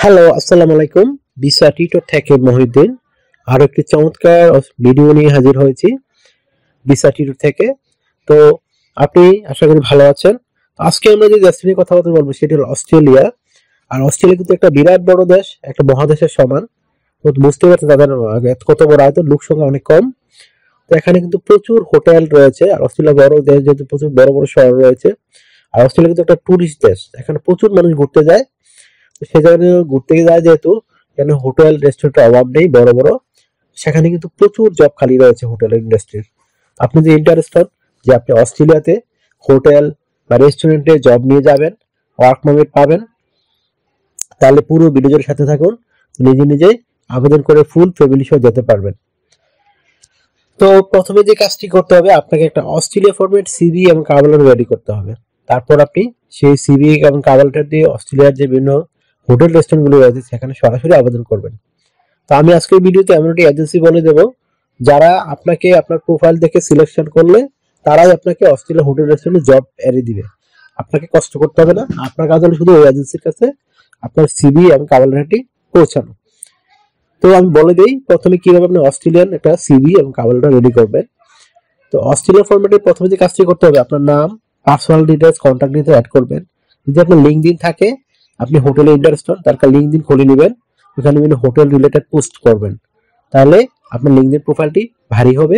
Hello, আসসালামু আলাইকুম। Visa tutor থেকে মহিউদ্দিন আরো একটি চমৎকার ভিডিও নিয়ে হাজির হয়েছি ভিসা টিউটর থেকে। তো আপনি আশা করি ভালো আছেন। আজকে আমরা যে দেশ নিয়ে কথা বলবো সেটি হলো অস্ট্রেলিয়া। আর অস্ট্রেলিয়া কিন্তু একটা বিরাট বড় দেশ, একটা মহাদেশের সমান। তো বুঝতে পারছেন তাদের কত বড় আয়তন, লোক সংখ্যা অনেক কম। তো এখানে কিন্তু প্রচুর হোটেল রয়েছে। আর অস্ট্রেলিয়া বড় দেশ যেহেতু প্রচুর বড় বড় শহর রয়েছে। আর অস্ট্রেলিয়া কিন্তু একটা টুরিস্ট দেশ, এখানে প্রচুর মানুষ ঘুরতে যায়। সে জায়গায় ঘুরতে যায় যেহেতু এখানে হোটেল রেস্টুরেন্টের অভাব নেই বড় বড়, সেখানে কিন্তু প্রচুর জব খালি রয়েছে হোটেল ইন্ডাস্ট্রির। আপনি যে ইন্টারেস্টেড যে আপনি অস্ট্রেলিয়াতে হোটেল বা রেস্টুরেন্টে জব নিয়ে যাবেন, ওয়ার্ক পারমিট পাবেন, তাহলে পুরো ভিডিওর সাথে থাকুন। নিজে নিজেই আবেদন করে ফুল ফ্যামিলি সহ যেতে পারবেন। তো প্রথমে যে কাজটি করতে হবে, আপনাকে একটা অস্ট্রেলিয়া ফরম্যাট সিভি এবং কভার লেটার রেডি করতে হবে। তারপর আপনি সেই সিভি এবং কভার লেটার দিয়ে অস্ট্রেলিয়ার যে বিভিন্ন হোটেল রেস্টুরেন্টগুলো রয়েছে সেখানে সরাসরি আবেদন করবেন। তো আমি আজকের ভিডিওতে এমন একটি এজেন্সি বলে দেব যারা আপনাকে আপনার প্রোফাইল দেখে সিলেকশন করলে তারাই আপনাকে অস্ট্রেলিয়া হোটেল রেস্টুরেন্টে জব এনে দিবে। আপনাকে কষ্ট করতে হবে না, আপনার কাজ হলো শুধু ওই এজেন্সির কাছে আপনার সিভি এবং কভার লেটারটি পৌঁছানো। তো আমি বলে দেই প্রথমে কিভাবে আপনি অস্ট্রেলিয়ান একটা সিভি এবং কভার লেটার রেডি করবেন। তো অস্ট্রেলিয়ান ফরম্যাটে প্রথমে যে কাজটি করতে হবে, আপনার নাম, personal details, contact details add করবেন। যদি আপনার লিঙ্কডইন থাকে, আপনি হোটেলে ইন্টারেস্ট হন, তার লিঙ্কডইন খুলে নেবেন, ওখানে বিভিন্ন হোটেল রিলেটেড পোস্ট করবেন। তাহলে আপনার লিঙ্কডইন প্রোফাইলটি ভারী হবে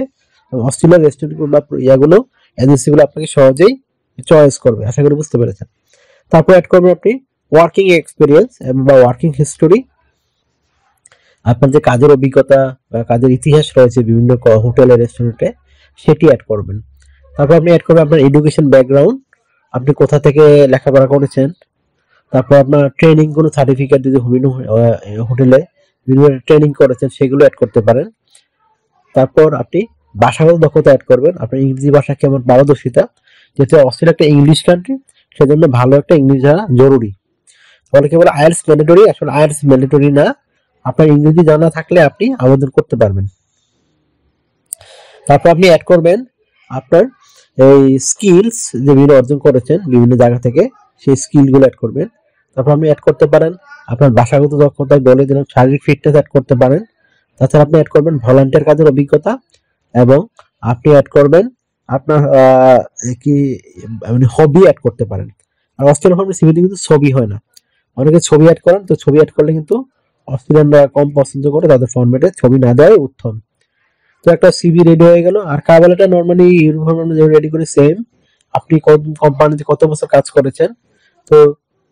এবং অস্ট্রেলিয়ার রেস্টুরেন্ট বা ইয়াগুলো এজেন্সিগুলো আপনাকে সহজেই চয়েস করবে। আশা করি বুঝতে পেরেছেন। তারপর অ্যাড করবেন আপনি ওয়ার্কিং এক্সপিরিয়েন্স বা ওয়ার্কিং হিস্টোরি, আপনার যে কাজের অভিজ্ঞতা বা কাজের ইতিহাস রয়েছে বিভিন্ন হোটেলে রেস্টুরেন্টে, সেটি অ্যাড করবেন। তারপর আপনি অ্যাড করবেন আপনার এডুকেশন ব্যাকগ্রাউন্ড, আপনি কোথা থেকে লেখাপড়া করেছেন। তারপর আপনার ট্রেনিং কোনো সার্টিফিকেট যদি বিভিন্ন হোটেলে বিভিন্ন ট্রেনিং করেছেন সেগুলো অ্যাড করতে পারেন। তারপর আপনি ভাষাগত দক্ষতা অ্যাড করবেন, আপনার ইংরেজি ভাষা কেমন পারদর্শিতা, যেহেতু অস্ট্রেলিয়া একটা ইংলিশ কান্ট্রি, সেজন্য ভালো একটা ইংলিশ জানা জরুরি। অনেকে বলে আইএলটিএস ম্যান্ডেটরি, আসলে আইএলটিএস ম্যান্ডেটরি না, আপনার ইংরেজি জানা থাকলে আপনি আবেদন করতে পারবেন। তারপর আপনি অ্যাড করবেন আপনার এই স্কিলস যে বিভিন্ন অর্জন করেছেন বিভিন্ন জায়গা থেকে, সেই স্কিলগুলো অ্যাড করবেন। তারপর আপনি অ্যাড করতে পারেন আপনার ভাষাগত দক্ষতা, বলে দিলাম শারীরিক ফিটনেস অ্যাড করতে পারেন। তাছাড়া আপনি অ্যাড করবেন ভলান্টিয়ার কাজের অভিজ্ঞতা, এবং আপনি অ্যাড করবেন আপনার কি মানে হবি অ্যাড করতে পারেন। আর অস্ট্রেলিয়ান ফর্মে সিভিতে কিন্তু ছবি হয় না, অনেকে ছবি অ্যাড করেন, তো ছবি অ্যাড করলে কিন্তু অস্ট্রেলিয়ানরা কম পছন্দ করে, তাদের ফরম্যাটে ছবি না দেওয়াই উত্তম। তো একটা সিভি রেডি হয়ে গেল। আর কাভালেটা নরমালি ইউনিফর্ম অনুযায়ী রেডি করে সেম, আপনি কোন কোম্পানিতে কত বছর কাজ করেছেন তো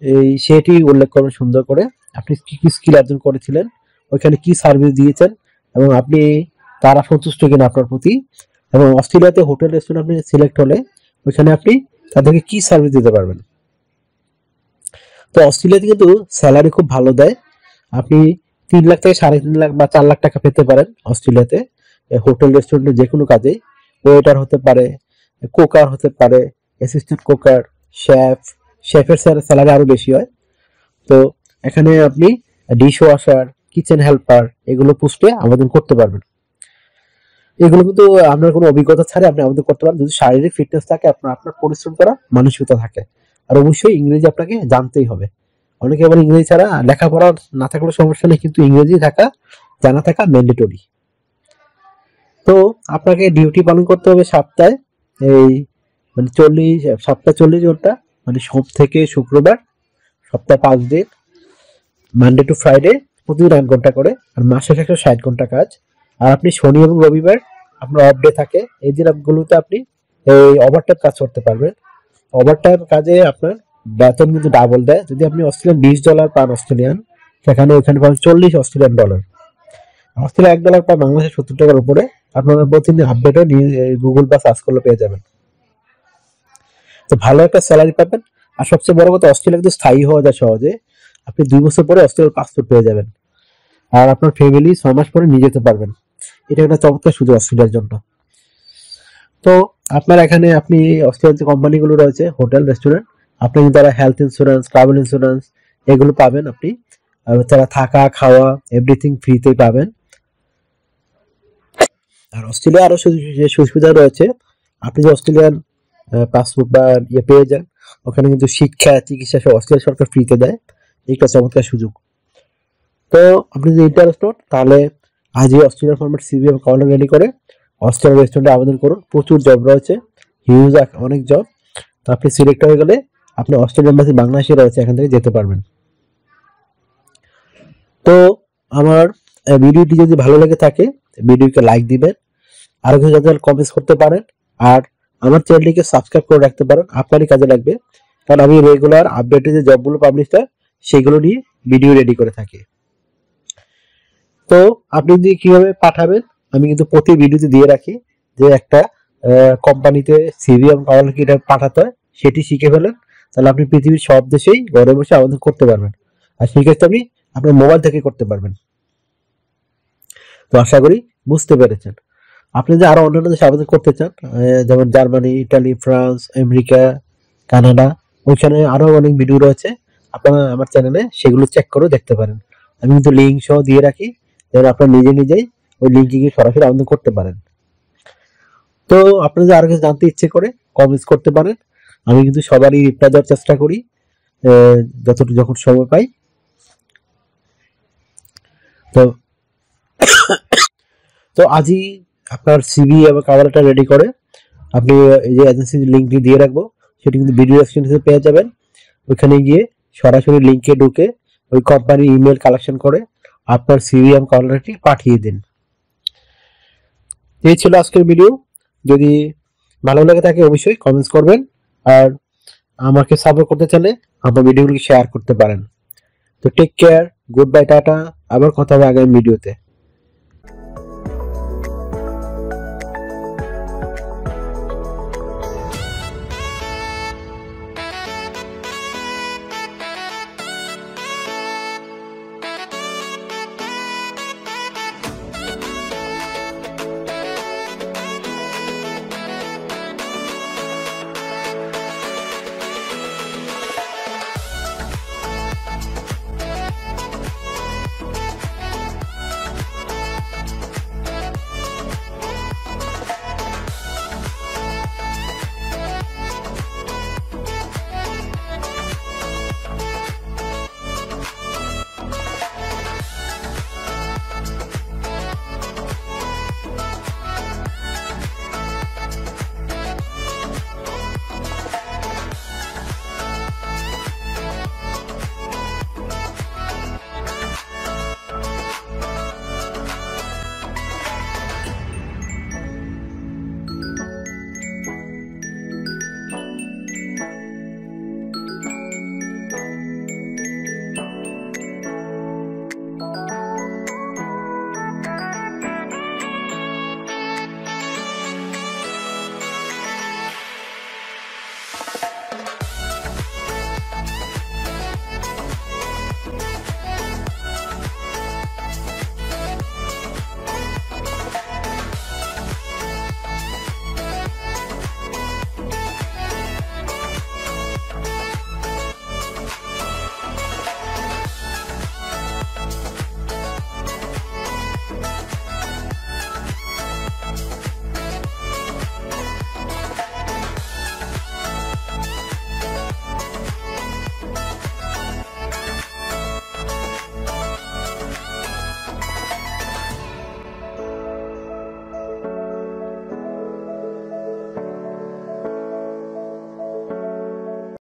এই সেটি উল্লেখ করবেন সুন্দর করে, আপনি কি কি স্কিল অর্জন করেছিলেন, ওইখানে কি সার্ভিস দিয়েছেন, এবং আপনি তারা সন্তুষ্ট কিনা আপনার প্রতি। এবং অস্ট্রেলিয়াতে হোটেল রেস্টুরেন্ট আপনি সিলেক্ট হলে ওইখানে আপনি তাদেরকে কি সার্ভিস দিতে পারবেন। তো অস্ট্রেলিয়াতে কিন্তু স্যালারি খুব ভালো দেয়, আপনি 3 লাখ থেকে 3.5 লাখ বা 4 লাখ টাকা পেতে পারেন অস্ট্রেলিয়াতে হোটেল রেস্টুরেন্টে যে কোনো কাজে। ওয়েটার হতে পারে, কুকার হতে পারে, অ্যাসিস্ট্যান্ট কুকার, শেফ, শেফের স্যালারি আরো বেশি হয়। তো এখানে আপনি ডিশ ওয়াশার, কিচেন হেল্পার, এগুলো পোস্টে আবেদন করতে পারবেন। এগুলো কিন্তু আপনার কোনো অভিজ্ঞতা ছাড়া আপনি আবেদন করতে পারেন, যদি শারীরিক ফিটনেস থাকে, আপনার আপনার পরিশ্রম করা মানসিকতা থাকে। আর অবশ্যই ইংরেজি আপনাকে জানতেই হবে। অনেকে আবার ইংরেজি ছাড়া লেখাপড়া না থাকলে সমস্যা নেই, কিন্তু ইংরেজি জানা থাকা ম্যান্ডেটরি। তো আপনাকে ডিউটি পালন করতে হবে সপ্তাহে এই মানে 40 ঘন্টা, মানে সোম থেকে শুক্রবার, সপ্তাহে 5 দিন, মানডে টু ফ্রাইডে, প্রতিদিন 8 ঘন্টা করে, আর মাসে 160 ঘন্টা কাজ। আর আপনি শনি এবং রবিবার আপনার অফ ডে থাকে, এই দিনগুলোতে আপনি এই ওভারটাইম কাজ করতে পারবেন। ওভারটাইম কাজে আপনার বেতন কিন্তু ডাবল দেয়। যদি আপনি অস্ট্রেলিয়ান $20 পান অস্ট্রেলিয়ান, সেখানে ওইখানে পাবেন $40 অস্ট্রেলিয়ান। অস্ট্রেলিয়া $1 পায় বাংলাদেশে 70 টাকার উপরে। আপনারা প্রতিদিন আপডেটও গুগল বা সার্চ করলে পেয়ে যাবেন। তো ভালো একটা স্যালারি পাবেন। আর সবচেয়ে বড় কথা, অস্ট্রেলিয়া কিন্তু স্থায়ী হওয়া যায় সহজে। আপনি 2 বছর পরে অস্ট্রেলিয়ার পাসপোর্ট পেয়ে যাবেন, আর আপনার ফ্যামিলি 6 মাস পরে নিয়ে যেতে পারবেন। এটা একটা চমৎকার সুযোগ অস্ট্রেলিয়ার জন্য। তো আপনার এখানে আপনি অস্ট্রেলিয়ার যে কোম্পানিগুলো রয়েছে হোটেল রেস্টুরেন্ট, আপনি তারা হেলথ ইন্স্যুরেন্স, ট্রাভেল ইন্স্যুরেন্স এগুলো পাবেন আপনি। তারা থাকা খাওয়া এভরিথিং ফ্রিতেই পাবেন। আর অস্ট্রেলিয়া আরো যে সুবিধা রয়েছে, আপনি যে অস্ট্রেলিয়ান পাসপোর্ট বা ইয়ে পেয়ে যান, ওখানে কিন্তু শিক্ষা চিকিৎসা সব অস্ট্রেলিয়া সরকার ফ্রিতে দেয়। একটা চমৎকার সুযোগ। তো আপনি যদি ইন্টারেস্টেড তাহলে আজই অস্ট্রেলিয়ান ফরম্যাট সিভি এবং কভার রেডি করে অস্ট্রেলিয়ান রেস্টুরেন্টে আবেদন করুন। প্রচুর জব রয়েছে, হিউজ অনেক জব। তো আপনি সিলেক্ট হয়ে গেলে আপনি অস্ট্রেলিয়ান এম্বাসি বাংলাদেশে রয়েছে, এখান থেকে যেতে পারবেন। তো আমার ভিডিওটি যদি ভালো লেগে থাকে ভিডিওকে লাইক দিবেন, আরো কিছু যাতে কমেন্টস করতে পারেন, আর আমার চ্যানেলটিকে সাবস্ক্রাইব করে রাখতে পারেন, আপনারই কাজে লাগবে। কারণ আমি রেগুলার আপডেটেড যে জবগুলো পাবলিশ হয় সেগুলো নিয়ে ভিডিও রেডি করে থাকি। তো আপনি যদি কিভাবে পাঠাবেন আমি কিন্তু প্রতি ভিডিওতে দিয়ে রাখি, যে একটা কোম্পানিতে সিভি এবং কভার কিভাবে পাঠাতে হয় সেটি শিখে ফেলেন, তাহলে আপনি পৃথিবীর সব দেশেই ঘরে বসে আবেদন করতে পারবেন। আর সেই কাজটা আপনি আপনার মোবাইল থেকে করতে পারবেন। তো আশা করি বুঝতে পেরেছেন। আপনি যে আরো অন্যান্য দেশে আবেদন করতে চান, যেমন Germany, Italy, France, America, Canada, ওইখানে আরো অনেক ভিডিও রয়েছে, আপনারা আমার চ্যানেলে সেগুলো চেক করে দেখতে পারেন। আমি কিন্তু লিঙ্ক সহ দিয়ে রাখি, যেন আপনারা নিজে নিজেই ওই লিঙ্কে গিয়ে সরাসরি আবেদন করতে পারেন। তো আপনাদের আরো কিছু জানতে ইচ্ছে করে কমেন্টস করতে পারেন, আমি কিন্তু সবারই রিপ্লাই দেওয়ার চেষ্টা করি যতটুকু যখন সময় পাই। তো তো আজই আপনার সিভি এবং কভার লেটার রেডি করে আপনি এই যে এজেন্সির লিঙ্কটি দিয়ে রাখবো, সেটি কিন্তু ভিডিও ডেসক্রিপশনে পেয়ে যাবেন। ওইখানে গিয়ে সরাসরি লিঙ্কে ঢুকে ওই কোম্পানির ইমেল কালেকশন করে আপনার সিভি এবং কভার লেটারটি পাঠিয়ে দিন। এই ছিল আজকের ভিডিও। যদি ভালো লাগে থাকে অবশ্যই কমেন্টস করবেন, আর আমাকে সাপোর্ট করতে চাইলে আমার ভিডিওগুলোকে শেয়ার করতে পারেন। তো take care, good bye, tata, আবার কথা হবে আগামী ভিডিওতে।